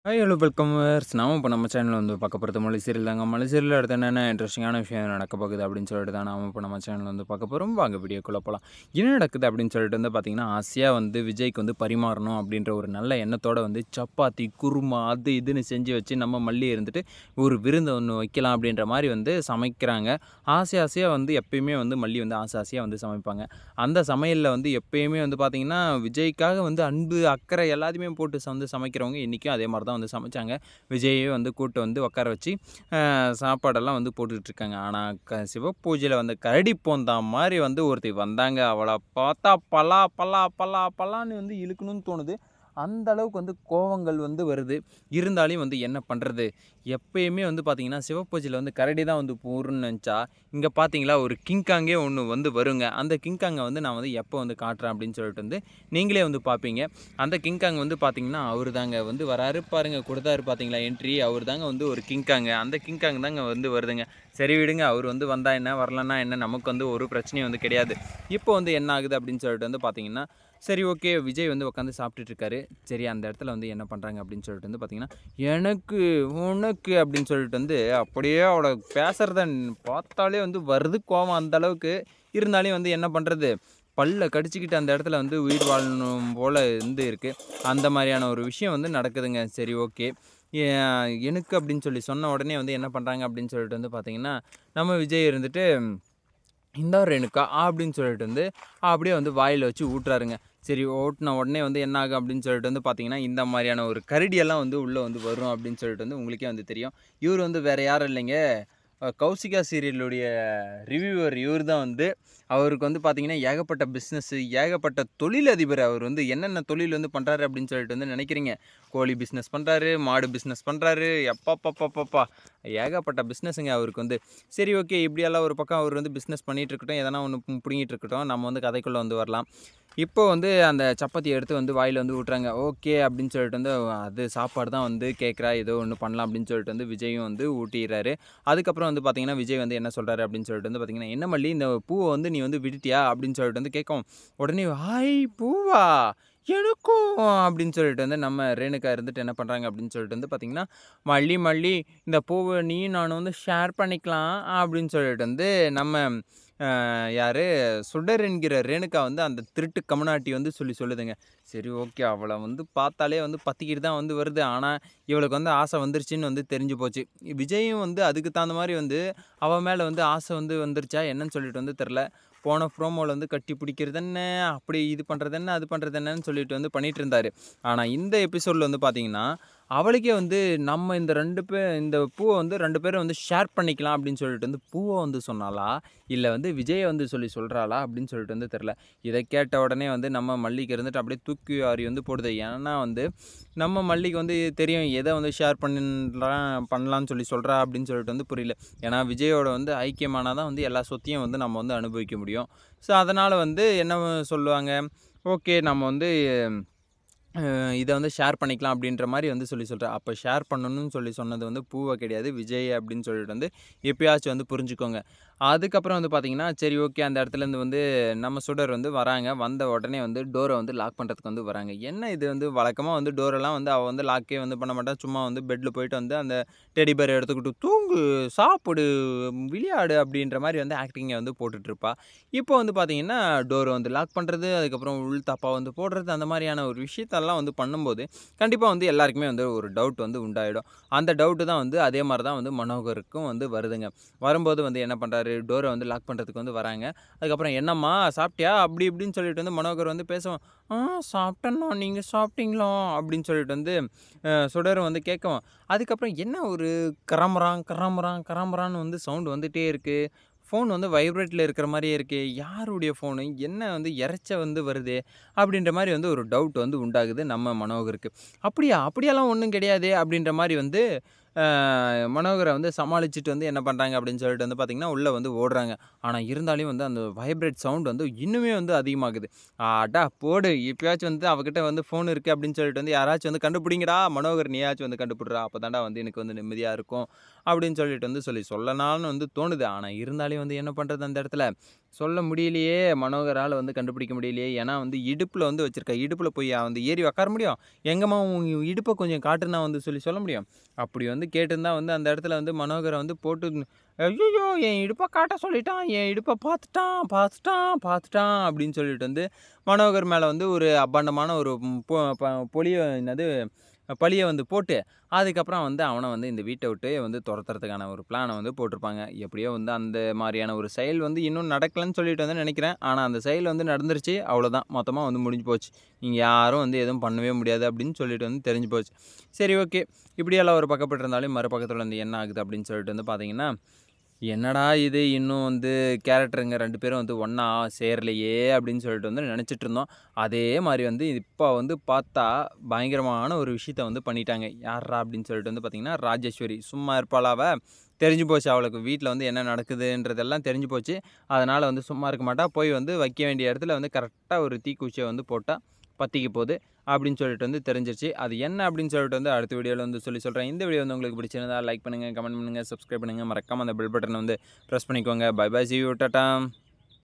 Hi hello வெல்கமர்ஸ். நாம இப்போ நம்ம சேனலில் வந்து பார்க்க போகிறது மலை சீரியல் தாங்க. மலை சீரியல் அடுத்து என்னென்ன இன்ட்ரெஸ்டிங்கான விஷயம் நடக்க போகுது அப்படின்னு சொல்லிட்டு தான் நாம இப்போ நம்ம சேனலில் வந்து பார்க்க போகிறோம். வாங்க வீடியோக்குள்ளே போகலாம். என்ன நடக்குது அப்படின்னு சொல்லிட்டு வந்து பார்த்தீங்கன்னா, ஆசையாக வந்து விஜய்க்கு வந்து பரிமாறணும் அப்படின்ற ஒரு நல்ல எண்ணத்தோட வந்து சப்பாத்தி, குருமா அது இதுன்னு செஞ்சு வச்சு நம்ம மல்லி இருந்துட்டு ஒரு விருந்து ஒன்று வைக்கலாம் அப்படின்ற மாதிரி வந்து சமைக்கிறாங்க. ஆசையாக வந்து எப்பயுமே வந்து மல்லி வந்து ஆசையாக வந்து சமைப்பாங்க. அந்த சமையலில் வந்து எப்பயுமே வந்து பார்த்தீங்கன்னா, விஜய்க்காக வந்து அன்பு, அக்கறை எல்லாத்தையுமே போட்டு வந்து சமைக்கிறவங்க இன்றைக்கும் அதே மாதிரி தான் வந்து சமைச்சாங்க. விஜய்யே வந்து கூட்டு வந்து உட்கார வச்சு சாப்பாடெல்லாம் வந்து போட்டுட்ருக்காங்க. ஆனால் சிவபூஜையில் வந்து கரடி போந்தா மாதிரி வந்து ஒருத்தி வந்தாங்க. அவளை பார்த்தா பலா பலா பலா பலான்னு வந்து இழுக்கணும்னு தோணுது. அந்த அளவுக்கு வந்து கோவங்கள் வந்து வருது. இருந்தாலும் வந்து என்ன பண்ணுறது? எப்பயுமே வந்து பார்த்தீங்கன்னா, சிவப்பூஜையில வந்து கரடி தான் வந்து போருன்னு நெனச்சா, இங்க பார்த்தீங்களா ஒரு கிங்காங்கே ஒண்ணு வந்து வருங்க. அந்த கிங்காங்க வந்து நான் வந்து எப்போ வந்து காட்டுறேன் அப்படின்னு சொல்லிட்டு வந்து நீங்களே வந்து பார்ப்பீங்க. அந்த கிங்காங் வந்து பார்த்தீங்கன்னா, அவரு தாங்க வந்து வராரு பாருங்க. குடுத்தாரு பார்த்தீங்களா என்ட்ரி, அவரு தாங்க வந்து ஒரு கிங்காங்க. அந்த கிங்காங் தாங்க வந்து வருதுங்க. சரி விடுங்க, அவரு வந்து வந்தா என்ன, வரலன்னா என்ன, நமக்கு வந்து ஒரு பிரச்சனையும் வந்து கிடையாது. இப்போ வந்து என்ன ஆகுது அப்படின்னு சொல்லிட்டு வந்து பார்த்தீங்கன்னா, சரி ஓகே. விஜய் வந்து உட்காந்து சாப்பிட்டுட்டு இருக்காரு. சரி அந்த இடத்துல வந்து என்ன பண்ணுறாங்க அப்படின்னு சொல்லிட்டு வந்து பார்த்தீங்கன்னா, எனக்கு, உனக்கு அப்படின்னு சொல்லிட்டு வந்து அப்படியே அவள பேசுறத பார்த்தாலே வந்து வருது கோவம் அந்த அளவுக்கு. இருந்தாலும் வந்து என்ன பண்ணுறது? பல்ல கடிச்சுக்கிட்டு அந்த இடத்துல வந்து உயிர் வாழணும் போல வந்து இருக்கு. அந்த மாதிரியான ஒரு விஷயம் வந்து நடக்குதுங்க. சரி ஓகே. எனக்கு அப்படின்னு சொல்லி சொன்ன உடனே வந்து என்ன பண்ணுறாங்க அப்படின்னு சொல்லிட்டு வந்து பார்த்தீங்கன்னா, நம்ம விஜய் இருந்துட்டு இந்தா ரேணுகா அப்படின்னு சொல்லிட்டு வந்து அப்படியே வந்து வாயில வச்சு ஊட்டுறாருங்க. சரி ஓட்டுன உடனே வந்து என்ன ஆகும் அப்படின்னு சொல்லிட்டு வந்து பார்த்தீங்கன்னா, இந்த மாதிரியான ஒரு கரடியெல்லாம் வந்து உள்ள வந்து வரும் அப்படின்னு சொல்லிட்டு வந்து உங்களுக்கே வந்து தெரியும். இவரு வந்து வேற யாரும் இல்லைங்க. கௌசிகா சீரியலுடைய ரிவ்யூவர் இவரு தான் வந்து. அவருக்கு வந்து பார்த்தீங்கன்னா, ஏகப்பட்ட பிஸ்னஸ்ஸு, ஏகப்பட்ட தொழிலதிபர். அவர் வந்து என்னென்ன தொழில் வந்து பண்றாரு அப்படின்னு சொல்லிட்டு வந்து நினைக்கிறீங்க? கோழி பிஸ்னஸ் பண்றாரு, மாடு பிஸ்னஸ் பண்றாரு. எப்பப்பப்பப்பப்பா! ஏகப்பட்ட பிஸ்னஸுங்க அவருக்கு வந்து. சரி ஓகே. இப்படியெல்லாம் ஒரு பக்கம் அவர் வந்து பிஸ்னஸ் பண்ணிட்டு இருக்கட்டும். எதனா ஒண்ணு புடுங்கிட்டு இருக்கட்டும். நம்ம வந்து கதைக்குள்ள வந்து வரலாம். இப்போ வந்து அந்த சப்பாத்திய எடுத்து வந்து வாயில வந்து ஊட்டுறாங்க. ஓகே அப்படின்னு சொல்லிட்டு வந்து அது சாப்பாடு தான் வந்து கேட்குறா. ஏதோ ஒண்ணு பண்ணலாம் அப்படின்னு சொல்லிட்டு வந்து விஜயும் வந்து ஊட்டிர்றாரு. அதுக்கப்புறம் வந்து பார்த்தீங்கன்னா, விஜய் வந்து என்ன சொல்றாரு அப்படின்னு சொல்லிட்டு வந்து பார்த்தீங்கன்னா, "என்ன மல்லி இந்த பூவ வந்து நீ வந்து விட்டுட்டியா?" அப்படின்னு சொல்லிட்டு வந்து கேட்கவும், உடனே "ஹாய் பூவா? எனக்கும்" அப்படின்னு சொல்லிட்டு வந்து நம்ம ரேணுகா இருந்துட்டு என்ன பண்றாங்க அப்படின்னு சொல்லிட்டு வந்து பார்த்தீங்கன்னா, "மல்லி மல்லி இந்த பூவ நீயும் நானும் வந்து ஷேர் பண்ணிக்கலாம்" அப்படின்னு சொல்லிட்டு வந்து நம்ம யாரு சுடர் என்கிற ரேணுகா வந்து அந்த திருட்டு கமனாட்டி வந்து சொல்லுதுங்க. சரி ஓகே. அவள வந்து பார்த்தாலே வந்து பத்திக்கிட்டு தான் வந்து வருது. ஆனா, இவளுக்கு வந்து ஆசை வந்துருச்சுன்னு வந்து தெரிஞ்சு போச்சு. விஜயும் வந்து அதுக்கு தகுந்த மாரி வந்து அவ மேல வந்து ஆசை வந்து வந்துருச்சா என்னன்னு சொல்லிட்டு வந்து தெர்ல. போன ப்ரோமோல வந்து கட்டி பிடிக்கிறது என்ன, அப்படி இது பண்றது என்ன, அது பண்றது என்னன்னு சொல்லிட்டு வந்து பண்ணிட்டு இருந்தாரு. ஆனா இந்த எபிசோட்ல வந்து பார்த்தீங்கன்னா, அவளுக்கே வந்து நம்ம இந்த பூவ வந்து 2 பேரும் வந்து ஷேர் பண்ணிக்கலாம் அப்படின்னு சொல்லிட்டு வந்து பூவ வந்து சொன்னாளா? இல்ல வந்து விஜய வந்து சொல்றாளா? அப்படின்னு சொல்லிட்டு வந்து தெர்ல. இத கேட்ட உடனே வந்து நம்ம மல்லிக்கு இருந்துட்டு அப்படியே தூக்கி வாரி வந்து போடுது. ஏன்னா வந்து நம்ம மல்லிக்கு வந்து தெரியும் எத வந்து ஷேர் பண்ணலான்னு சொல்லி சொல்றா அப்படின்னு சொல்லிட்டு வந்து புரியல. ஏன்னா விஜயோட வந்து ஐக்கியமானா தான் வந்து எல்லா சொத்தையும் வந்து நம்ம வந்து அனுபவிக்க முடியும். ஸோ அதனால வந்து என்ன சொல்லுவாங்க, ஓகே நம்ம வந்து இத வந்து ஷேர் பண்ணிக்கலாம் அப்படின்ற மாரி வந்து சொல்றா. அப்ப ஷேர் பண்ணணும்னு சொன்னது வந்து பூவ கிடையாது, விஜய் அப்படின்னு சொல்லிட்டு வந்து எப்பயாச்சும் வந்து புரிஞ்சுக்கோங்க. அதுக்கப்புறம் வந்து பார்த்தீங்கன்னா, சரி ஓகே அந்த இடத்துலேருந்து வந்து நம்ம சுடர் வந்து வராங்க. வந்த உடனே வந்து டோர வந்து லாக் பண்றதுக்கு வந்து வராங்க. என்ன இது வந்து வழக்கமா வந்து டோரெல்லாம் வந்து அவ வந்து லாக்கே வந்து பண்ண மாட்டா. சும்மா வந்து பெட்ல போயிட்டு வந்து அந்த டெடி பேர எடுத்துக்கிட்டு தூங்கு, சாப்பிடு, விளையாடு அப்படின்ற மாரி வந்து ஆக்டிங்க வந்து போட்டுட்ருப்பா. இப்போ வந்து பார்த்தீங்கன்னா, டோர வந்து லாக் பண்றது, அதுக்கப்புறம் உள் தாப்பா வந்து போடுறது, அந்த மாரியான ஒரு விஷயத்தெல்லாம் வந்து பண்ணும்போது, கண்டிப்பா வந்து எல்லாருக்குமே வந்து ஒரு டவுட் வந்து உண்டாயிடும். அந்த டவுட்டு தான் வந்து அதே மாரி தான் வந்து மனோகருக்கும் வந்து வருதுங்க. வரும்போது வந்து என்ன பண்றாரு, டோர வந்து லாக் பண்றதுக்கு வந்து வராங்க. அதுக்கப்புறம் "என்னம்மா சாப்பிட்டியா?" அப்படி இப்படின்னு சொல்லிட்டு வந்து மனோகர் வந்து பேசவும், "ஆ சாப்பிட்டேண்ணா, நீங்க சாப்பிட்டீங்களா?" அப்படின்னு சொல்லிட்டு வந்து சுடரும் வந்து கேட்கவும், அதுக்கப்புறம் என்ன ஒரு கரமுறான், கரமுறான், கரமுறான்னு வந்து சவுண்ட் வந்துட்டே இருக்கு. ஃபோன் வந்து வைப்ரேட்ல இருக்கிற மாரியே இருக்கே. யாருடைய ஃபோனு? என்ன வந்து எரைச்ச வந்து வருதே! அப்படின்ற மாரி வந்து ஒரு டவுட் வந்து உண்டாகுது நம்ம மனோகருக்கு. "அப்படியா? அப்படியெல்லாம் ஒண்ணும் கிடையாதே!" அப்படின்ற மாரி வந்து அ மனோகர வந்து சமாளிச்சுட்டு வந்து என்ன பண்றாங்க அப்படின்னு சொல்லிட்டு வந்து பார்த்தீங்கன்னா, உள்ள வந்து ஓடுறாங்க. ஆனா இருந்தாலும் வந்து அந்த வைப்ரேட் சவுண்ட் வந்து இன்னுமே வந்து அதிகமாகுது. அட போடு! இப்பயாச்சும் வந்து அவகிட்ட வந்து ஃபோன் இருக்கு அப்படின்னு சொல்லிட்டு வந்து யாராச்சும் வந்து கண்டுபிடிங்கடா! மனோகர் நீயாச்சும் வந்து கண்டுபிட்றா! அப்பதான்டா வந்து எனக்கு வந்து நிம்மதியா இருக்கும். அப்படின்னு சொல்லிட்டு வந்து சொல்லலான்னு வந்து தோணுது. ஆனா இருந்தாலும் வந்து என்ன பண்றது அந்த இடத்துல? சொல்ல முடியலையே! மனோகரால வந்து கண்டுபிடிக்க முடியலையே! ஏன்னா வந்து இடுப்புல வந்து வச்சிருக்கா. இடுப்புல போய் வந்து ஏறி உட்கார முடியும். எங்கம்மா உன் இடுப்ப கொஞ்சம் காட்டுன்னா வந்து சொல்ல முடியும். அப்படி வந்து கேட்டிருந்தா வந்து அந்த இடத்துல வந்து மனோகர வந்து போட்டு "ஐய்யய்யோ! என் இடுப்ப காட்ட சொல்லிட்டான். என் இடுப்ப பார்த்துட்டான், பார்த்துட்டான், பார்த்துட்டான்" அப்படின்னு சொல்லிட்டு வந்து மனோகர் மேல வந்து ஒரு அபாண்டமான ஒரு பொ ப பொலிய என்னது பழிய வந்து போட்டு, அதுக்கப்புறம் வந்து அவன வந்து இந்த வீட்ட விட்டே வந்து தொரத்துறதுக்கான ஒரு பிளான வந்து போட்டிருப்பாங்க. எப்படியோ வந்து அந்த மாரியான ஒரு செயல் வந்து இன்னும் நடக்கலன்னு சொல்லிட்டு வந்து நெனைக்கிறேன். ஆனா அந்த செயல் வந்து நடந்துருச்சு. அவ்வளோதான். மொத்தமா வந்து முடிஞ்சு போச்சு. நீங்க யாரும் வந்து எதுவும் பண்ணவே முடியாது அப்படின்னு சொல்லிட்டு வந்து தெரிஞ்சு போச்சு. சரி ஓகே. இப்படியெல்லாம் ஒரு பக்கப்பட்டு இருந்தாலும் மறுபக்கத்துல வந்து என்ன ஆகுது அப்படின்னு சொல்லிட்டு வந்து பார்த்தீங்கன்னா என்னடா இது இன்னும் வந்து கேரக்டருங்க 2 பேரும் வந்து ஒண்ணா சேரலையே அப்படின்னு சொல்லிட்டு வந்து நெனச்சிட்டு இருந்தோம். அதே மாரி வந்து இப்ப வந்து பார்த்தா, பயங்கரமான ஒரு விஷயத்த வந்து பண்ணிட்டாங்க. யார்றா அப்படின்னு சொல்லிட்டு வந்து பார்த்தீங்கன்னா, ராஜேஸ்வரி. சும்மா இருப்பாளா அவ? தெரிஞ்சு போச்சு அவளுக்கு வீட்ல வந்து என்ன நடக்குதுன்றதெல்லாம் தெரிஞ்சு போச்சு. அதனால வந்து சும்மா இருக்க மாட்டா. போய் வந்து வைக்க வேண்டிய இடத்துல வந்து கரெக்ட்டா ஒரு தீக்குச்சிய வந்து போட்டா, பத்திக்க போது. அப்படின்னு சொல்லிட்டு வந்து தெரிஞ்சிருச்சு. அது என்ன அப்படின்னு சொல்லிட்டு வந்து அடுத்த வீடியோல வந்து சொல்றேன். இந்த வீடியோ வந்து உங்களுக்கு பிடிச்சிருந்தா லைக் பண்ணுங்க, கமெண்ட் பண்ணுங்க, சப்ஸ்கிரைப் பண்ணுங்க. மறக்காம அந்த பெல் பட்டன வந்து பிரஸ் பண்ணிக்கோங்க. Bye bye. See you. Tata.